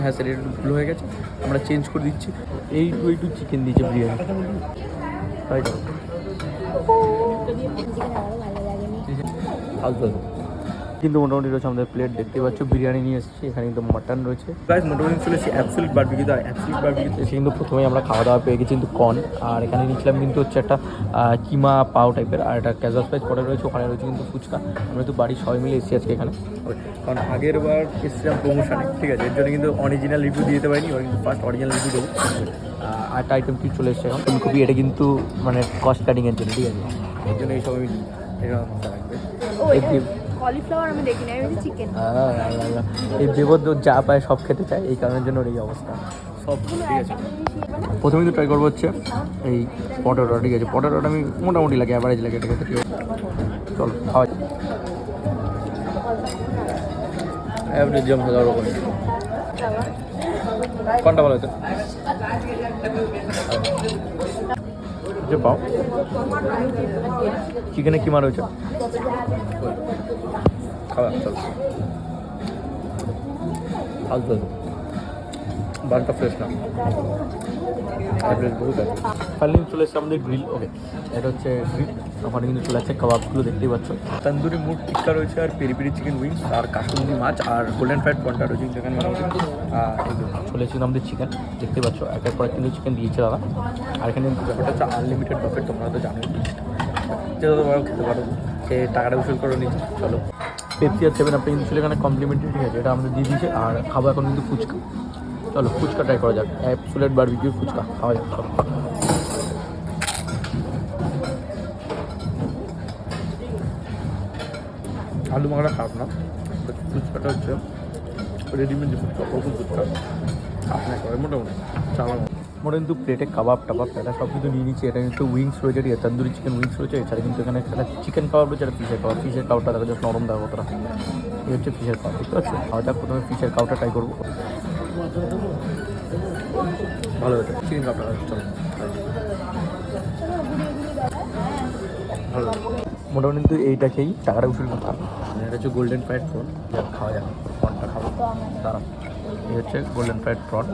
হ্যাঁ স্যার একটু ভুল হয়ে গেছে, আমরা চেঞ্জ করে দিচ্ছি। একটু চিকেন দিয়েছে বিরিয়ানি, তাই তো ফালতু। কিন্তু মোটামুটি রয়েছে আমাদের প্লেট, দেখতে পাচ্ছ বিরিয়ানি নিয়ে এসেছি, এখানে কিন্তু মাটন রয়েছে। প্রায় মোটামুটি চলে এসেছি অ্যাবসলিউট বারবিকিউতে। আর অ্যাবসলিউট বারবিকিউতে এসে কিন্তু প্রথমেই আমরা খাওয়া দাওয়া পেয়ে গেছি কিন্তু কর্ন, আর এখানে নিয়েছিলাম কিন্তু হচ্ছে একটা কিমা পাও টাইপের, আর একটা ক্যাজুয়াল স্পাইস পরে রয়েছে, ওখানে রয়েছে কিন্তু ফুচকা। আমরা তো বাড়ির সবাই মিলে এসেছি আজকে এখানে, কারণ আগের বার এসেছিলাম প্রমোশনে, ঠিক আছে, এর জন্য কিন্তু অরিজিনাল রিভিউ দিয়ে দিতে পারিনি, এবার কিন্তু ফার্স্ট অরিজিনাল রিভিউ দেবো। আর একটা আইটেম কি চলে এসেছে এখন ফুলকপি, এটা কিন্তু মানে কস্ট কাটিংয়ের জন্য, ঠিক আছে, এর জন্য এইসব আমি মশলা রাখবে। কলিফ্লাওয়ার আমি দেখি না, আমি চিকেন। এই দেবদ যা পায় সব খেতে চায়, এই কারণের জন্য এই অবস্থা সব, ঠিক আছে। প্রথমে কিন্তু ট্রাই করবো হচ্ছে এই পটেটো, ঠিক আছে, পটেটোটা আমি মোটামুটি লাগে, অ্যাভারেজ লাগে এটা খেতে, ঠিক আছে। চলো খাওয়া অ্যাভারেজ জম খাওয়া ওরকম। কোনটা ভালো হতো যে পাও চিকেনে কি মার হয়েছে খাওয়া, চল ফালতু বানটা ফ্রেশ না, বহুত আছে। ফাইনালি চলে এসেছে আমাদের গ্রিল। ওকে, এটা হচ্ছে গ্রিল, ওখানে কিন্তু চলে আসছে কাবাবগুলো দেখতেই পাচ্ছ, তন্দুরি মুড টিক্কা রয়েছে, আর পেরি পেরি চিকেন উইংস, আর কাশ্মীরি মাছ, আর গোল্ডেন ফ্রাইড পন্টা রয়েছে যেখানে মোটামুটি। আর চলে এসেছিল আমাদের চিকেন, দেখতে পাচ্ছ এক এক করে কিন্তু চিকেন দিয়েছে দাদা। আর এখানে ব্যাপারটা হচ্ছে আনলিমিটেড বাফেট, তোমরা তো জানোই, যেটা তোমরা খেতে পারো, সে টাকাটা উসুল করে নিচ্ছে। চলো পেপসি আর 7 আপ কিন্তু ছিল এখানে কমপ্লিমেন্টারি, ঠিক আছে, এটা আমাদের দিয়ে দিয়েছে। আর খাবো এখন কিন্তু ফুচকা, চলো ফুচকা ট্রাই করা যাক, অ্যাবসলিউট বারবিকিউ ফুচকা খাওয়া যাক। চলো আলু মাখাটা খারাপ না, ফুচকাটা হচ্ছে রেডিমেড যে ফুচকা, ওরকম ফুচকা আপনার করে মোটামুটি চালা মোটা। কিন্তু প্লেটে কাবাব টাবাব এটা সব কিন্তু নিয়ে নিচ্ছি। এটা কিন্তু উইংস রয়েছে, ঠিক আছে, তন্দুরি চিকেন উইংস রয়েছে, এছাড়া কিন্তু এখানে একটা চিকেন কাবাব রয়েছে, একটা ফিশের কাবাব। ফিশের কাবাবটা দেখা যাচ্ছে নরম দেওয়া কতটা, এই হচ্ছে ফিশের কাবাব, বুঝতে পারছো। খাওয়া যাক, প্রথমে ফিশের কাবাবটা ট্রাই করবো, ভালো হয়েছে। চিকেন কাবাবটা চলো ভালো, মোটামুটি কিন্তু এইটা খেয়েই টাকাটা উসুল করতাম। এটা হচ্ছে গোল্ডেন ফ্রাইড প্রন, খাওয়া যাক, প্রনটা খাবো দাঁড়াও। এই হচ্ছে গোল্ডেন ফ্রাইড প্রন,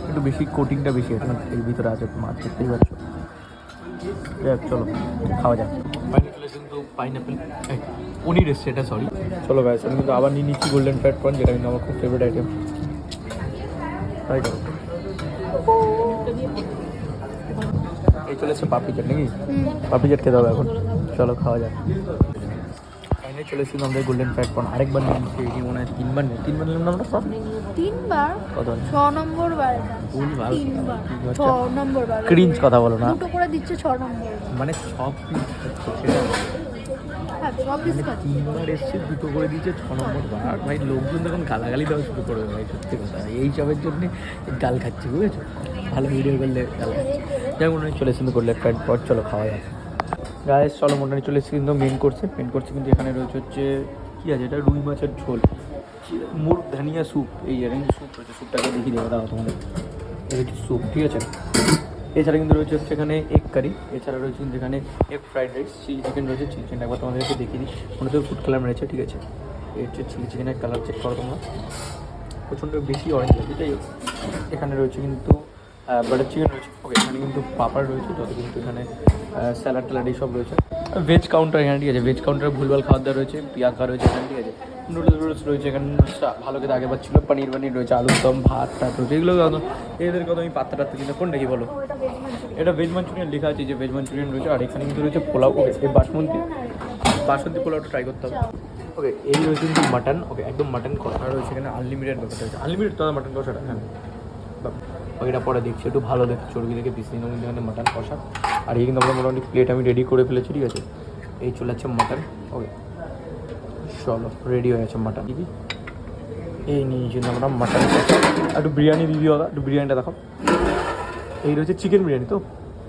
একটু বেশি কোটিংটা বেশি আছে, এর ভিতরে আছে মাছ, দেখতেই পাচ্ছ। যাক চলো খাওয়া যাক। কিন্তু পাইনাপেল পনির এসছে এটা, সরি। চলো গাইস, আমি কিন্তু আবার নিয়ে নিচ্ছি গোল্ডেন ফ্রাইড প্রন, যেটা কিন্তু আমার খুব ফেভারিট আইটেম, তাই করো। এই চলেছে পাপড়ি চাট নাকি, পাপড়ি চাট খেতে হবে এখন, চলো খাওয়া যাক। ফাইনালি চলে এসেছিলাম আমাদের গোল্ডেন ফ্রাইড প্রন, আরেকবার নিয়ে নিচ্ছি, এটি মনে হয় তিনবার নিলাম না আমরা সব, তিনবার কত 6 নম্বর বার, ভুলভাল 6 নম্বর বার ক্রিঞ্জ কথা বলো না, দুটো করে দিচ্ছে 6 নম্বর, মানে সব পিস সেটা হ্যাঁ সব পিস খাচ্ছে। 3বার এসছে, দুটো করে দিয়েছে 6 নম্বর বার। ভাই লোকজন তখন গালাগালি দেওয়া শুরু করবে, ভাই সত্যি কথা, এই সবের জন্যে গাল খাচ্ছি, বুঝেছো, ভালো ভিডিও করলে গাল খাচ্ছি। যাই মনে হয় চলে এসেছে গোল্ডেন ফ্রাইড পর, চলো খাওয়া যাক। গায়ে চলো মোটামুটি চলে এসেছে কিন্তু মেন কোর্সে কিন্তু এখানে রয়েছে হচ্ছে কী আছে, এটা রুই মাছের ঝোল, মুর ধানিয়া স্যুপ, এই এখানে স্যুপ রয়েছে, স্যুপটাকে দেখিয়ে দেবো দাও তোমাদের, এই হচ্ছে স্যুপ, ঠিক আছে। এছাড়া কিন্তু রয়েছে হচ্ছে এখানে এগ কারি, এছাড়া রয়েছে কিন্তু এখানে egg fried rice, chilli chicken রয়েছে, চিলি চিকেন একবার তোমাদেরকে দেখিয়ে দিই, মনে হচ্ছে ফুড কালার মেরেছে, ঠিক আছে। এই হচ্ছে চিলি চিকেনের কালার, চেক করো তোমরা, প্রচণ্ড বেশি অরেঞ্জ লাগে, তাই এখানে রয়েছে কিন্তু বাটার চিকেন রয়েছে। ওকে, এখানে কিন্তু পাপড় রয়েছে, যত কিন্তু এখানে স্যালাড ট্যালাড এইসব রয়েছে। ভেজ কাউন্টার এখানে, ঠিক আছে, ভেজ কাউন্টারে ভুলভাল খাবার দাওয়া রয়েছে, পিয়াকা রয়েছে এখানে, ঠিক আছে, নুডলস রয়েছে এখানে, ভালো খেতে আগেবার ছিল, পনির রয়েছে, আলুর দম, ভাত টাত রয়েছে, এগুলো এদের কথা আমি পাত্তা টাত্তা কিন্তু কোনটা কি বলো, এটা ভেজ মাঞ্চুরিয়ান লেখা আছে, যে ভেজ মাঞ্চুরিয়ান রয়েছে। আর এখানে কিন্তু রয়েছে পোলাও, ওকে, এই বাসমতি পোলাওটা ট্রাই করতে হবে। ওকে, এই রয়েছে কিন্তু মাটন, ওকে, একদম মাটন কষা রয়েছে এখানে, আনলিমিটেড ব্যাপারটা রয়েছে, আনলিমিটেড তো মাটন কষাটা, হ্যাঁ ওইটা পরে দেখছি, একটু ভালো দেখছি, চর্বি দেখে পিস নিয়ে কিন্তু এখানে মাটন কষা। আর এই কিন্তু আমরা মোটামুটি প্লেট আমি রেডি করে ফেলেছি, ঠিক আছে, এই চলে যাচ্ছে মাটন। ওকে চলো, রেডি হয়ে গেছে মাটন, দিদি এই নিয়েছি আমরা মাটন কষা। একটু বিরিয়ানি দিয়ে দিও, একটু বিরিয়ানিটা দেখো, এই রয়েছে চিকেন বিরিয়ানি, তো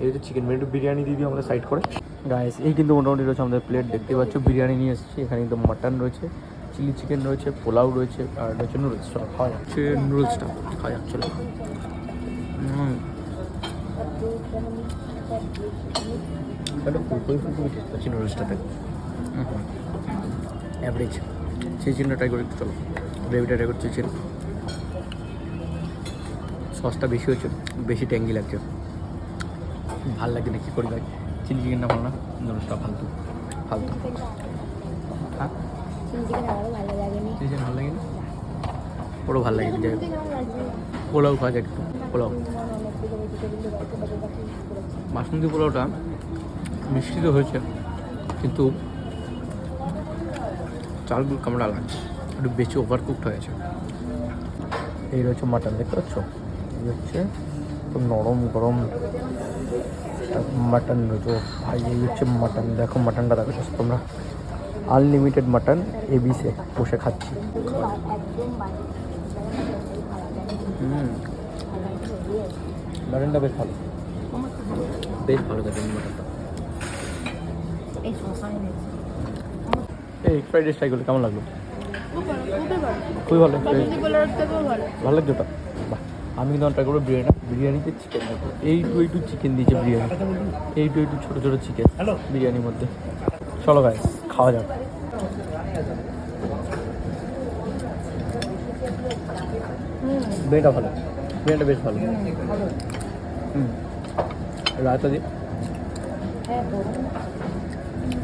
এই হচ্ছে চিকেন বিরিয়ানি, একটু বিরিয়ানি দিয়ে দিও আমরা সাইড করে। গাইস এই কিন্তু মোটামুটি রয়েছে আমাদের প্লেট, দেখতে পাচ্ছ বিরিয়ানি নিয়ে এসেছি, এখানে কিন্তু মাটন রয়েছে, চিলি চিকেন রয়েছে, পোলাও রয়েছে, আর রয়েছে নুডলস। চলো খাওয়া যাচ্ছে নুডলসটা, খাওয়া যাক চলো। একটা ফুলকপি টেস্ট পাচ্ছি নুডলসটাতে। অ্যাভারেজ। সেই চিকেনটা ট্রাই করি একটু, চলো গ্রেভিটা ট্রাই করছি। চিকেন সসটা বেশি হচ্ছে, বেশি ট্যাঙ্গি লাগছে, ভালো লাগছে না। কী করি ভাই, চিলি চিকেনটা ভালো না, নুডলসটা ফালতু ফালতু। হ্যাঁ চিলি চিকেন আমারও ভালো লাগেনি। চিলি চিকেন ভালো লাগেনি, পুরো ভালো লাগেনি। যাই হোক, পোলাও খাওয়া যায় একটু। পোলাও, বাসমতি পোলাওটা মিষ্টি হয়েছে, কিন্তু চালগুলো কামড়া লাগছে, একটু বেশি ওভার কুকড হয়েছে। এই রয়েছে মাটন, দেখতে পাচ্ছ? এই হচ্ছে নরম গরম মাটন রয়েছে ভাই। এই হচ্ছে মাটন, দেখো মাটনটা দেখো তোমরা, আনলিমিটেড মাটন এবিসে বসে খাচ্ছি। মাটনটা বেশ ভালো, বেশ ভালো থাকে মাটনটা। এই ফ্রাইড রাইস ট্রাই করলে কেমন লাগলো? খুবই ভালো, ভালো লাগছে ওটা। বাহ, আমি কিন্তু ট্রাই করবো বিরিয়ানিতে চিকেন দেখবো। এইটু চিকেন দিয়েছে বিরিয়ানি, এইটু ছোটো ছোটো চিকেন বিরিয়ানির মধ্যে। চলো গাইস খাওয়া যাক। বিরিয়ানিটা ভালো, বিরিয়ানিটা বেশ ভালো। রায়তা দিয়ে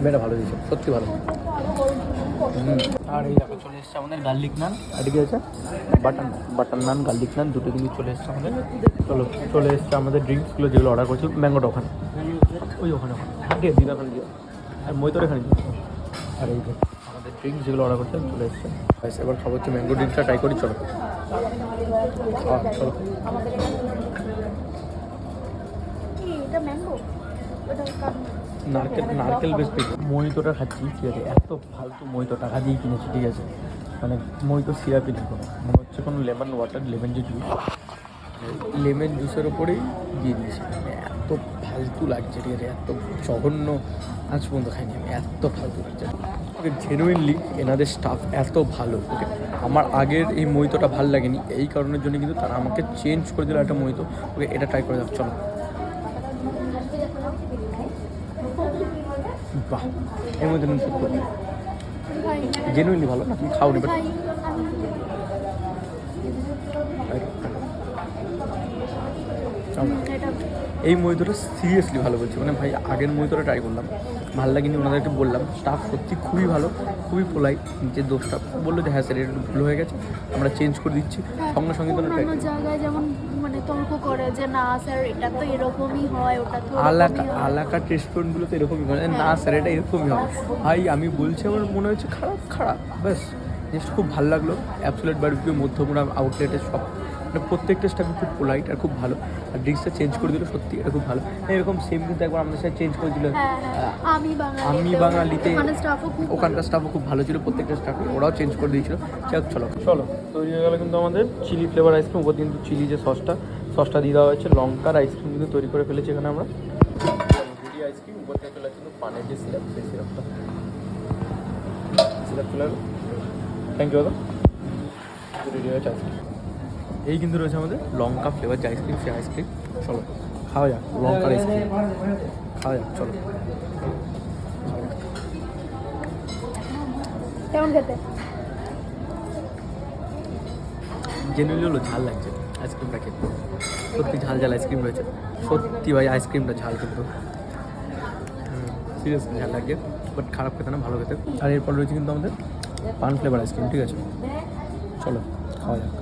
বিরিয়ানিটা ভালো দিয়েছে, সত্যি ভালো। আর এই দেখো চলে এসছে আমাদের গার্লিক নান, এদিকে আছে বাটার নান, গার্লিক নান দুটো কিন্তু চলে এসছে আমাদের। চলে এসছে আমাদের ড্রিঙ্কসগুলো যেগুলো অর্ডার করছি। ম্যাঙ্গোটা ওখানে, ওখানে দিয়ে দিদা ওখানে দিয়ে, আর মইতর এখানে দিয়ে। আর এই যে আমাদের ড্রিঙ্কস যেগুলো অর্ডার করছে চলে এসছে। এবার খাবো হচ্ছে ম্যাঙ্গো ড্রিঙ্কসটা ট্রাই করি, চলো চলো। নারকেল বেশ মহিতোটা খাচ্ছি, ঠিক আছে? এত ফালতু মহিতো টাকা দিয়ে কিনেছি, ঠিক আছে? মানে মহিতো সিরাপই নেই কোনো, মনে হচ্ছে কোনো লেমন ওয়াটার, লেমন যে জুস, লেমন জুসের ওপরেই দিয়ে দিয়েছি। মানে এত ফালতু লাগছে, ঠিক আছে? এত জঘন্য, আজ পর্যন্ত খাইনি আমি, এত ফালতু লাগছে। ওকে জেনুইনলি এনাদের স্টাফ এত ভালো। ওকে আমার আগের এই মহিতোটা ভালো লাগেনি, এই কারণের জন্য কিন্তু তারা আমাকে চেঞ্জ করে দিল একটা মহিতো। ওকে এটা ট্রাই করে যাক, চলো। বাহ, এর মধ্যে নুন শুধু জেনুইনলি ভালো না, তুমি খাওনি বাট এই মহিতোটা সিরিয়াসলি ভালো বলছি। মানে ভাই আগের মহিতোটা ট্রাই করলাম, ভালো লাগেনি, ওনাদেরকে বললাম, স্টাফ সত্যি খুবই ভালো, খুবই পোলাইট। যে দোষটা বললো যে হ্যাঁ স্যার এটা ভুল হয়ে গেছে, আমরা চেঞ্জ করে দিচ্ছি, সঙ্গে সঙ্গে তো অন্য জায়গায় যেমন মানে তর্ক করে যে না স্যার এটা তো এরকমই হয়, ওটা তো আলাকা রেস্টুরেন্টগুলো তো এরকমই হয় না স্যার এটা এরকমই হয়। ভাই আমি বলছি আমার মনে হচ্ছে খারাপ ব্যাস, জাস্ট খুব ভালো লাগলো। অ্যাবসোলিউট বারবিকিউ মধ্যমগ্রাম আউটলেটের সব মানে প্রত্যেকটা স্টাফই খুব পোলাইট আর খুব ভালো। আর ড্রিঙ্কসটা চেঞ্জ করে দিল, সত্যি এটা খুব ভালো। এরকম সেম কিন্তু একবার আমাদের সাথে চেঞ্জ করে দিল আমি বাঙালিতে, ওখানকার স্টাফও খুব ভালো ছিল, প্রত্যেকটা স্টাফই ওরাও চেঞ্জ করে দিয়েছিল। যাক চলো তৈরি হয়ে গেলো কিন্তু আমাদের চিলি ফ্লেভার আইসক্রিম। ওপর কিন্তু চিলি যে সসটা দিয়ে দেওয়া হয়েছে, লঙ্কার আইসক্রিম কিন্তু তৈরি করে ফেলেছি এখানে আমরা। তন্দুরি আইসক্রিম, উপর থেকে চলে কিন্তু পানের যে সিরাপ, সেই সিরাপ চলে গেলো। থ্যাংক ইউ দাদা, রেডি হয়েছে আইসক্রিম। এই কিন্তু রয়েছে আমাদের লঙ্কা ফ্লেভার যে আইসক্রিম, সেই আইসক্রিম। চলো খাওয়া যাক লঙ্কার আইসক্রিম, খাওয়া যাক চলো। কেমন খেতে? জেনুইনলি হলো ঝাল লাগছে আইসক্রিমটা খেতে, সত্যি ঝাল আইসক্রিম রয়েছে, সত্যি ভাই আইসক্রিমটা ঝাল কিন্তু সিরিয়াসলি ঝাল লাগছে, বাট খারাপ খেতে না, ভালো খেতে। আর এরপর রয়েছে কিন্তু আমাদের পান ফ্লেভার আইসক্রিম, ঠিক আছে? চলো খাওয়া যাক।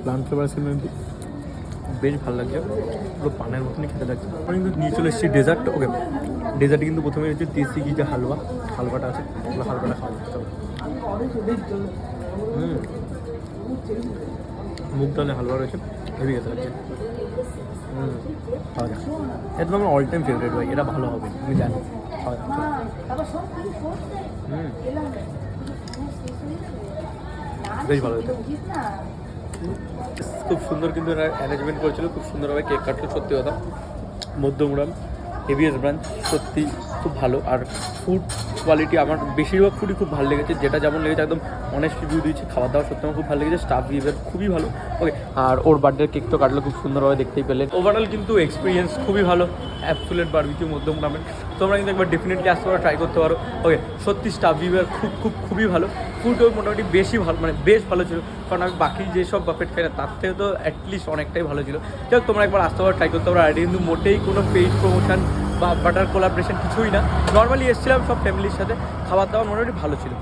পান ফ্লেভার আইসক্রিম কিন্তু বেশ ভালো লাগছে, পুরো পানের মতনই খেতে লাগছে। আমি কিন্তু নিয়ে চলে এসেছি ডেজার্ট। ওকে ডেজার্টে কিন্তু প্রথমে হচ্ছে দেশি ঘি যে হালুয়াটা আছে, ওগুলো হালুয়াটা খাওয়া যাচ্ছে। মুগ ডালে হালুয়া রয়েছে, হেভি খেতে লাগছে। খাওয়া যাক, এটা তো আমার অল টাইম ফেভারিট ভাই, এটা ভালো হবে আমি জানি। খাওয়া যাচ্ছে, বেশ ভালো হয়েছে, খুব সুন্দর কিন্তু এরা অ্যারেঞ্জমেন্ট করেছিল, খুব সুন্দরভাবে কেক কাটলো, সত্যি কথা মধ্যমগ্রাম এবিএস ব্রাঞ্চ সত্যি খুব ভালো। আর ফুড কোয়ালিটি আমার বেশিরভাগ ফুডই খুব ভালো লেগেছে, যেটা যেমন লেগেছে একদম অনেস্ট রিভিউ দিয়েছে। খাওয়া দাওয়া সত্যি আমার খুব ভালো লেগেছে, স্টাফ বিহেভিয়ার খুবই ভালো। ওকে, আর ওর বার্থডে কেক তো কাটলো খুব সুন্দরভাবে, দেখতেই পেলেন। ওভারঅল কিন্তু এক্সপিরিয়েন্স খুবই ভালো অ্যাবসোলিউট বারবিকিউ মধ্যমগ্রামের। তোমরা কিন্তু একবার ডেফিনেটলি আসতে পারো, ট্রাই করতে পারো। ওকে, সত্যি স্টাফ বিহেভিয়ার খুবই ভালো। ফুডও মোটামুটি বেশি ভালো, মানে বেশ ভালো ছিল, কারণ আমি বাকি যেসব বাফেট খাই না তার থেকে তো অ্যাটলিস্ট অনেকটাই ভালো ছিল। যাই হোক, তোমরা একবার আসতে পারো, ট্রাই করতে পারো। আর এটা কিন্তু মোটেই কোনো পেইড প্রমোশন বা বাটার কোলাবরেশন কিছুই না, নর্মালি এসেছিলাম সব ফ্যামিলির সাথে। খাবার দাবার মোটামুটি ভালো ছিল।